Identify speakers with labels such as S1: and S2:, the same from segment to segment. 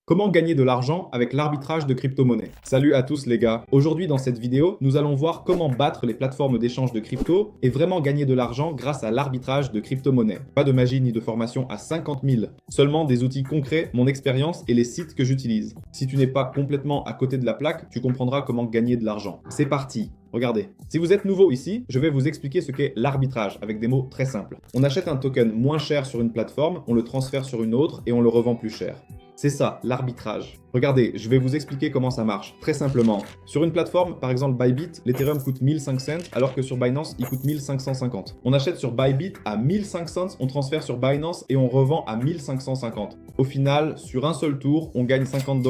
S1: Comment gagner de l'argent avec l'arbitrage de crypto-monnaies? Salut à tous les gars. Aujourd'hui dans cette vidéo, nous allons voir comment battre les plateformes d'échange de crypto et vraiment gagner de l'argent grâce à l'arbitrage de crypto-monnaies. Pas de magie ni de formation à 50 000. Seulement des outils concrets, mon expérience et les sites que j'utilise. Si tu n'es pas complètement à côté de la plaque, tu comprendras comment gagner de l'argent. C'est parti. Regardez, si vous êtes nouveau ici, je vais vous expliquer ce qu'est l'arbitrage avec des mots très simples. On achète un token moins cher sur une plateforme, on le transfère sur une autre et on le revend plus cher. C'est ça, l'arbitrage. Regardez, je vais vous expliquer comment ça marche, très simplement. Sur une plateforme, par exemple Bybit, l'Ethereum coûte 1500 cents, alors que sur Binance, il coûte 1550. On achète sur Bybit à 1500 cents, on transfère sur Binance et on revend à 1550. Au final, sur un seul tour, on gagne 50 $.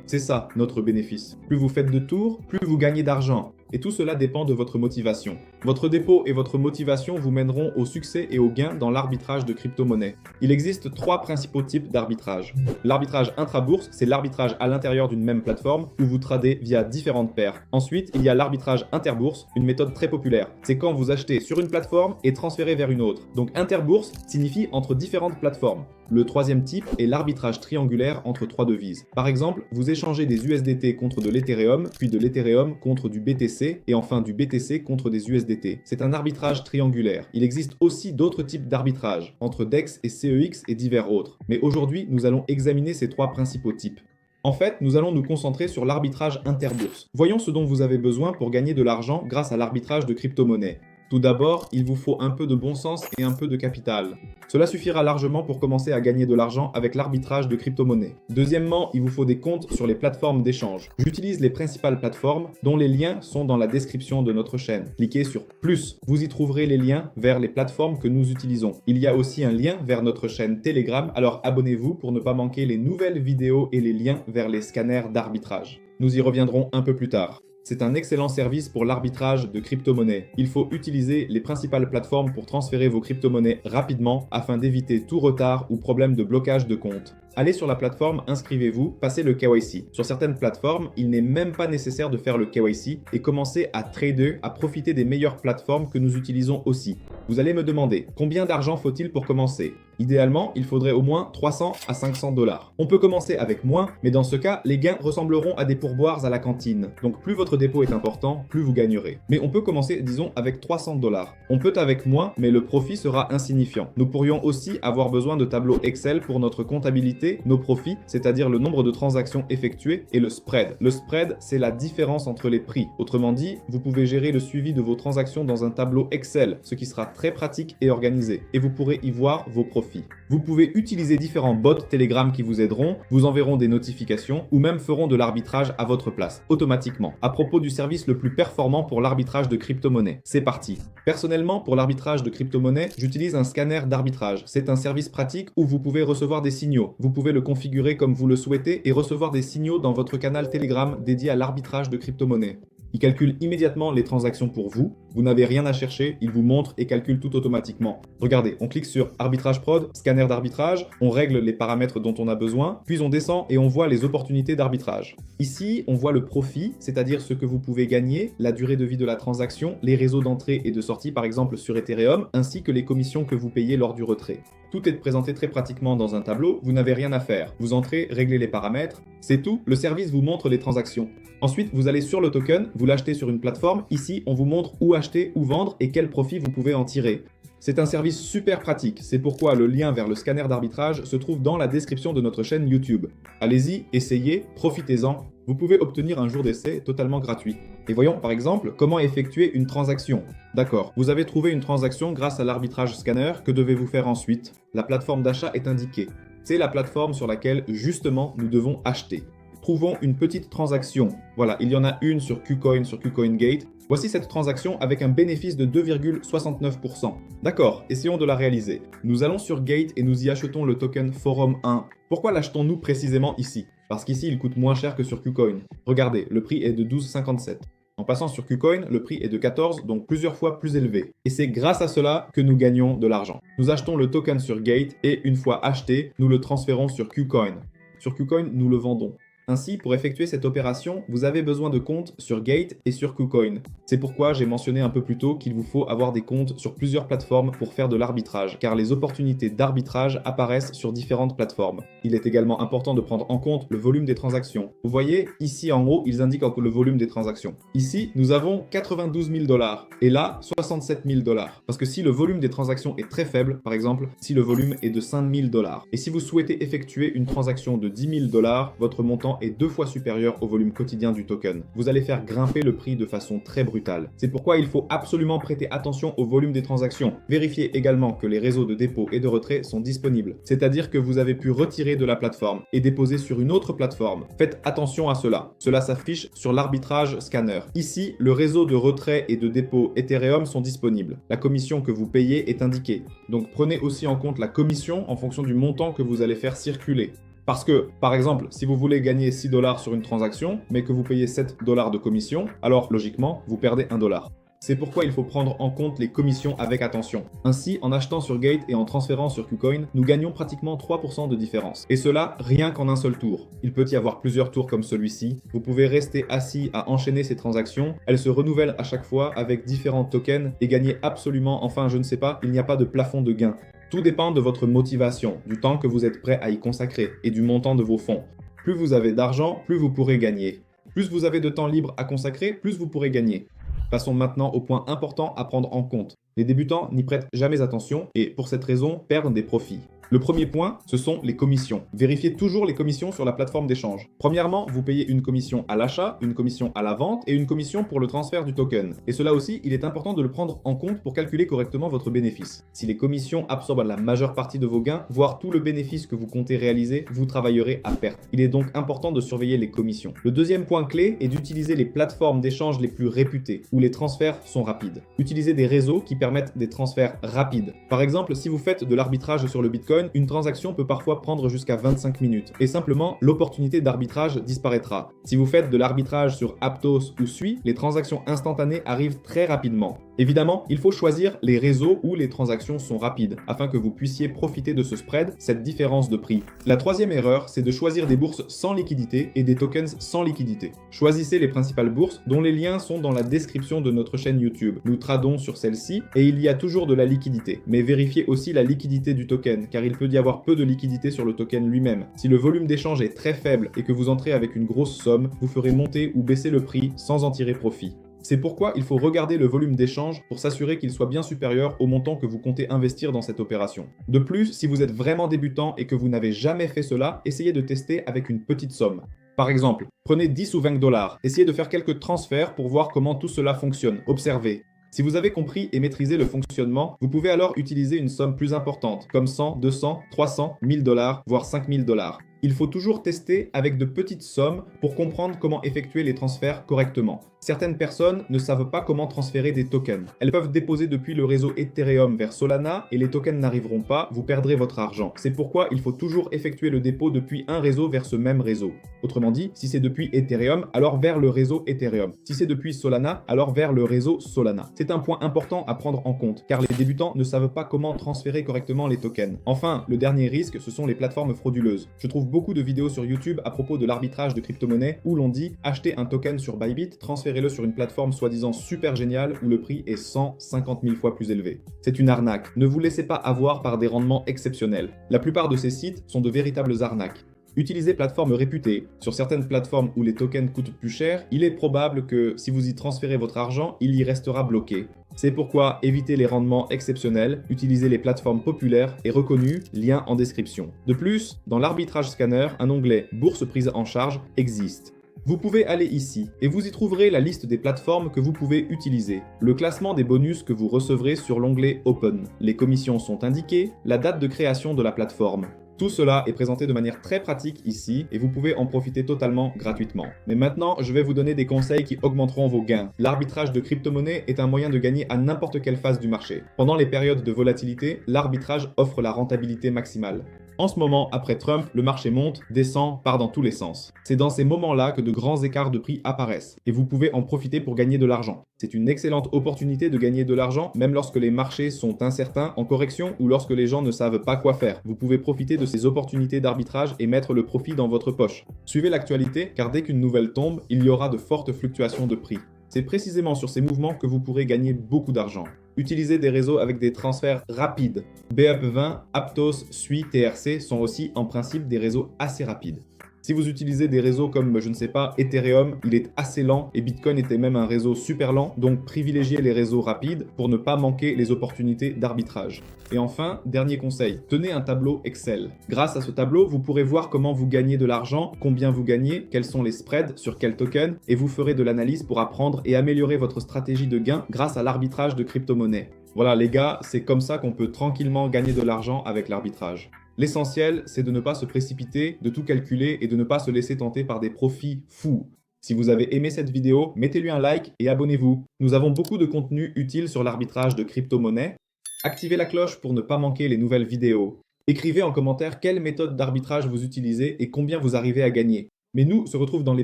S1: C'est ça, notre bénéfice. Plus vous faites de tours, plus vous gagnez d'argent. Et tout cela dépend de votre motivation. Votre dépôt et votre motivation vous mèneront au succès et au gain dans l'arbitrage de crypto-monnaies. Il existe trois principaux types d'arbitrage. L'arbitrage intra-bourse, c'est l'arbitrage à l'intérieur d'une même plateforme où vous tradez via différentes paires. Ensuite, il y a l'arbitrage interbourse, une méthode très populaire. C'est quand vous achetez sur une plateforme et transférez vers une autre. Donc interbourse signifie entre différentes plateformes. Le troisième type est l'arbitrage triangulaire entre trois devises. Par exemple, vous échangez des USDT contre de l'Ethereum, puis de l'Ethereum contre du BTC, et enfin du BTC contre des USDT. C'est un arbitrage triangulaire. Il existe aussi d'autres types d'arbitrage, entre DEX et CEX et divers autres. Mais aujourd'hui, nous allons examiner ces trois principaux types. En fait, nous allons nous concentrer sur l'arbitrage interbourse. Voyons ce dont vous avez besoin pour gagner de l'argent grâce à l'arbitrage de crypto-monnaies. Tout d'abord, il vous faut un peu de bon sens et un peu de capital. Cela suffira largement pour commencer à gagner de l'argent avec l'arbitrage de crypto-monnaies. Deuxièmement, il vous faut des comptes sur les plateformes d'échange. J'utilise les principales plateformes dont les liens sont dans la description de notre chaîne. Cliquez sur plus. Vous y trouverez les liens vers les plateformes que nous utilisons. Il y a aussi un lien vers notre chaîne Telegram, alors abonnez-vous pour ne pas manquer les nouvelles vidéos et les liens vers les scanners d'arbitrage. Nous y reviendrons un peu plus tard. C'est un excellent service pour l'arbitrage de crypto-monnaies. Il faut utiliser les principales plateformes pour transférer vos crypto-monnaies rapidement afin d'éviter tout retard ou problème de blocage de compte. Allez sur la plateforme, inscrivez-vous, passez le KYC. Sur certaines plateformes, il n'est même pas nécessaire de faire le KYC et commencez à trader, à profiter des meilleures plateformes que nous utilisons aussi. Vous allez me demander, combien d'argent faut-il pour commencer? Idéalement, il faudrait au moins 300 à 500 $. On peut commencer avec moins, mais dans ce cas, les gains ressembleront à des pourboires à la cantine. Donc plus votre dépôt est important, plus vous gagnerez. Mais on peut commencer, disons, avec 300 $. On peut avec moins, mais le profit sera insignifiant. Nous pourrions aussi avoir besoin de tableaux Excel pour notre comptabilité, nos profits, c'est-à-dire le nombre de transactions effectuées, et le spread. Le spread, c'est la différence entre les prix. Autrement dit, vous pouvez gérer le suivi de vos transactions dans un tableau Excel, ce qui sera très pratique et organisé. Et vous pourrez y voir vos profits. Vous pouvez utiliser différents bots Telegram qui vous aideront, vous enverront des notifications ou même feront de l'arbitrage à votre place, automatiquement. À propos du service le plus performant pour l'arbitrage de crypto-monnaies, c'est parti. Personnellement, pour l'arbitrage de crypto-monnaies, j'utilise un scanner d'arbitrage. C'est un service pratique où vous pouvez recevoir des signaux. Vous pouvez le configurer comme vous le souhaitez et recevoir des signaux dans votre canal Telegram dédié à l'arbitrage de crypto-monnaies. Il calcule immédiatement les transactions pour vous. Vous n'avez rien à chercher, il vous montre et calcule tout automatiquement. Regardez, on clique sur Arbitrage Prod, scanner d'arbitrage, on règle les paramètres dont on a besoin, puis on descend et on voit les opportunités d'arbitrage. Ici, on voit le profit, c'est-à-dire ce que vous pouvez gagner, la durée de vie de la transaction, les réseaux d'entrée et de sortie par exemple sur Ethereum, ainsi que les commissions que vous payez lors du retrait. Tout est présenté très pratiquement dans un tableau, vous n'avez rien à faire. Vous entrez, réglez les paramètres, c'est tout, le service vous montre les transactions. Ensuite, vous allez sur le token, vous l'achetez sur une plateforme, ici on vous montre où acheter, où vendre et quel profit vous pouvez en tirer. C'est un service super pratique, c'est pourquoi le lien vers le scanner d'arbitrage se trouve dans la description de notre chaîne YouTube. Allez-y, essayez, profitez-en. Vous pouvez obtenir un jour d'essai totalement gratuit. Et voyons par exemple comment effectuer une transaction. D'accord, vous avez trouvé une transaction grâce à l'arbitrage scanner, que devez-vous faire ensuite? La plateforme d'achat est indiquée. C'est la plateforme sur laquelle justement nous devons acheter. Trouvons une petite transaction. Voilà, il y en a une sur KuCoin, sur KuCoinGate. Voici cette transaction avec un bénéfice de 2,69%. D'accord, essayons de la réaliser. Nous allons sur Gate et nous y achetons le token Forum 1. Pourquoi l'achetons-nous précisément ici? Parce qu'ici il coûte moins cher que sur KuCoin. Regardez, le prix est de 12,57. En passant sur KuCoin, le prix est de 14, donc plusieurs fois plus élevé. Et c'est grâce à cela que nous gagnons de l'argent. Nous achetons le token sur Gate et une fois acheté, nous le transférons sur KuCoin. Sur KuCoin, nous le vendons. Ainsi, pour effectuer cette opération, vous avez besoin de comptes sur Gate et sur KuCoin. C'est pourquoi j'ai mentionné un peu plus tôt qu'il vous faut avoir des comptes sur plusieurs plateformes pour faire de l'arbitrage, car les opportunités d'arbitrage apparaissent sur différentes plateformes. Il est également important de prendre en compte le volume des transactions. Vous voyez, ici en haut, ils indiquent le volume des transactions. Ici, nous avons 92 000 $, et là, 67 000 $. Parce que si le volume des transactions est très faible, par exemple, si le volume est de 5 000 $, et si vous souhaitez effectuer une transaction de 10 000 $, votre montant est 2 fois supérieur au volume quotidien du token. Vous allez faire grimper le prix de façon très brutale. C'est pourquoi il faut absolument prêter attention au volume des transactions. Vérifiez également que les réseaux de dépôt et de retrait sont disponibles, c'est-à-dire que vous avez pu retirer de la plateforme et déposer sur une autre plateforme. Faites attention à cela. Cela s'affiche sur l'arbitrage scanner. Ici, le réseau de retrait et de dépôt Ethereum sont disponibles. La commission que vous payez est indiquée. Donc prenez aussi en compte la commission en fonction du montant que vous allez faire circuler. Parce que, par exemple, si vous voulez gagner 6 $ sur une transaction, mais que vous payez 7 $ de commission, alors logiquement, vous perdez 1 $. C'est pourquoi il faut prendre en compte les commissions avec attention. Ainsi, en achetant sur Gate et en transférant sur KuCoin, nous gagnons pratiquement 3% de différence. Et cela, rien qu'en un seul tour. Il peut y avoir plusieurs tours comme celui-ci. Vous pouvez rester assis à enchaîner ces transactions. Elles se renouvellent à chaque fois avec différents tokens et gagner absolument, enfin je ne sais pas, il n'y a pas de plafond de gain. Tout dépend de votre motivation, du temps que vous êtes prêt à y consacrer et du montant de vos fonds. Plus vous avez d'argent, plus vous pourrez gagner. Plus vous avez de temps libre à consacrer, plus vous pourrez gagner. Passons maintenant au point important à prendre en compte. Les débutants n'y prêtent jamais attention et, pour cette raison, perdent des profits. Le premier point, ce sont les commissions. Vérifiez toujours les commissions sur la plateforme d'échange. Premièrement, vous payez une commission à l'achat, une commission à la vente et une commission pour le transfert du token. Et cela aussi, il est important de le prendre en compte pour calculer correctement votre bénéfice. Si les commissions absorbent la majeure partie de vos gains, voire tout le bénéfice que vous comptez réaliser, vous travaillerez à perte. Il est donc important de surveiller les commissions. Le deuxième point clé est d'utiliser les plateformes d'échange les plus réputées, où les transferts sont rapides. Utilisez des réseaux qui permettent des transferts rapides. Par exemple, si vous faites de l'arbitrage sur le Bitcoin, une transaction peut parfois prendre jusqu'à 25 minutes et simplement l'opportunité d'arbitrage disparaîtra. Si vous faites de l'arbitrage sur Aptos ou Sui, les transactions instantanées arrivent très rapidement. Évidemment, il faut choisir les réseaux où les transactions sont rapides afin que vous puissiez profiter de ce spread, cette différence de prix. La troisième erreur, c'est de choisir des bourses sans liquidité et des tokens sans liquidité. Choisissez les principales bourses dont les liens sont dans la description de notre chaîne YouTube. Nous tradons sur celle-ci et il y a toujours de la liquidité. Mais vérifiez aussi la liquidité du token car il peut y avoir peu de liquidité sur le token lui-même. Si le volume d'échange est très faible et que vous entrez avec une grosse somme, vous ferez monter ou baisser le prix sans en tirer profit. C'est pourquoi il faut regarder le volume d'échange pour s'assurer qu'il soit bien supérieur au montant que vous comptez investir dans cette opération. De plus, si vous êtes vraiment débutant et que vous n'avez jamais fait cela, essayez de tester avec une petite somme. Par exemple, prenez 10 ou 20 $, essayez de faire quelques transferts pour voir comment tout cela fonctionne. Observez. Si vous avez compris et maîtrisé le fonctionnement, vous pouvez alors utiliser une somme plus importante, comme 100, 200, 300, 1000 $, voire 5000 $. Il faut toujours tester avec de petites sommes pour comprendre comment effectuer les transferts correctement. Certaines personnes ne savent pas comment transférer des tokens. Elles peuvent déposer depuis le réseau Ethereum vers Solana et les tokens n'arriveront pas, vous perdrez votre argent. C'est pourquoi il faut toujours effectuer le dépôt depuis un réseau vers ce même réseau. Autrement dit, si c'est depuis Ethereum, alors vers le réseau Ethereum. Si c'est depuis Solana, alors vers le réseau Solana. C'est un point important à prendre en compte, car les débutants ne savent pas comment transférer correctement les tokens. Enfin, le dernier risque, ce sont les plateformes frauduleuses. Je trouve beaucoup de vidéos sur YouTube à propos de l'arbitrage de crypto-monnaies où l'on dit achetez un token sur Bybit, transférez-le sur une plateforme soi-disant super géniale où le prix est 150 000 fois plus élevé. C'est une arnaque. Ne vous laissez pas avoir par des rendements exceptionnels. La plupart de ces sites sont de véritables arnaques. Utilisez plateformes réputées. Sur certaines plateformes où les tokens coûtent plus cher, il est probable que si vous y transférez votre argent, il y restera bloqué. C'est pourquoi évitez les rendements exceptionnels, utilisez les plateformes populaires et reconnues, lien en description. De plus, dans l'arbitrage scanner, un onglet Bourse prise en charge existe. Vous pouvez aller ici et vous y trouverez la liste des plateformes que vous pouvez utiliser, le classement des bonus que vous recevrez sur l'onglet Open. Les commissions sont indiquées, la date de création de la plateforme. Tout cela est présenté de manière très pratique ici et vous pouvez en profiter totalement gratuitement. Mais maintenant, je vais vous donner des conseils qui augmenteront vos gains. L'arbitrage de crypto-monnaie est un moyen de gagner à n'importe quelle phase du marché. Pendant les périodes de volatilité, l'arbitrage offre la rentabilité maximale. En ce moment, après Trump, le marché monte, descend, part dans tous les sens. C'est dans ces moments-là que de grands écarts de prix apparaissent, et vous pouvez en profiter pour gagner de l'argent. C'est une excellente opportunité de gagner de l'argent, même lorsque les marchés sont incertains, en correction, ou lorsque les gens ne savent pas quoi faire. Vous pouvez profiter de ces opportunités d'arbitrage et mettre le profit dans votre poche. Suivez l'actualité, car dès qu'une nouvelle tombe, il y aura de fortes fluctuations de prix. C'est précisément sur ces mouvements que vous pourrez gagner beaucoup d'argent. Utilisez des réseaux avec des transferts rapides. BUP20, Aptos, Sui, TRC sont aussi en principe des réseaux assez rapides. Si vous utilisez des réseaux comme, je ne sais pas, Ethereum, il est assez lent et Bitcoin était même un réseau super lent, donc privilégiez les réseaux rapides pour ne pas manquer les opportunités d'arbitrage. Et enfin, dernier conseil, tenez un tableau Excel. Grâce à ce tableau, vous pourrez voir comment vous gagnez de l'argent, combien vous gagnez, quels sont les spreads, sur quel token, et vous ferez de l'analyse pour apprendre et améliorer votre stratégie de gain grâce à l'arbitrage de crypto-monnaies. Voilà les gars, c'est comme ça qu'on peut tranquillement gagner de l'argent avec l'arbitrage. L'essentiel, c'est de ne pas se précipiter, de tout calculer et de ne pas se laisser tenter par des profits fous. Si vous avez aimé cette vidéo, mettez-lui un like et abonnez-vous. Nous avons beaucoup de contenu utile sur l'arbitrage de crypto-monnaies. Activez la cloche pour ne pas manquer les nouvelles vidéos. Écrivez en commentaire quelle méthode d'arbitrage vous utilisez et combien vous arrivez à gagner. Mais nous se retrouvons dans les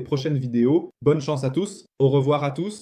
S1: prochaines vidéos. Bonne chance à tous, au revoir à tous.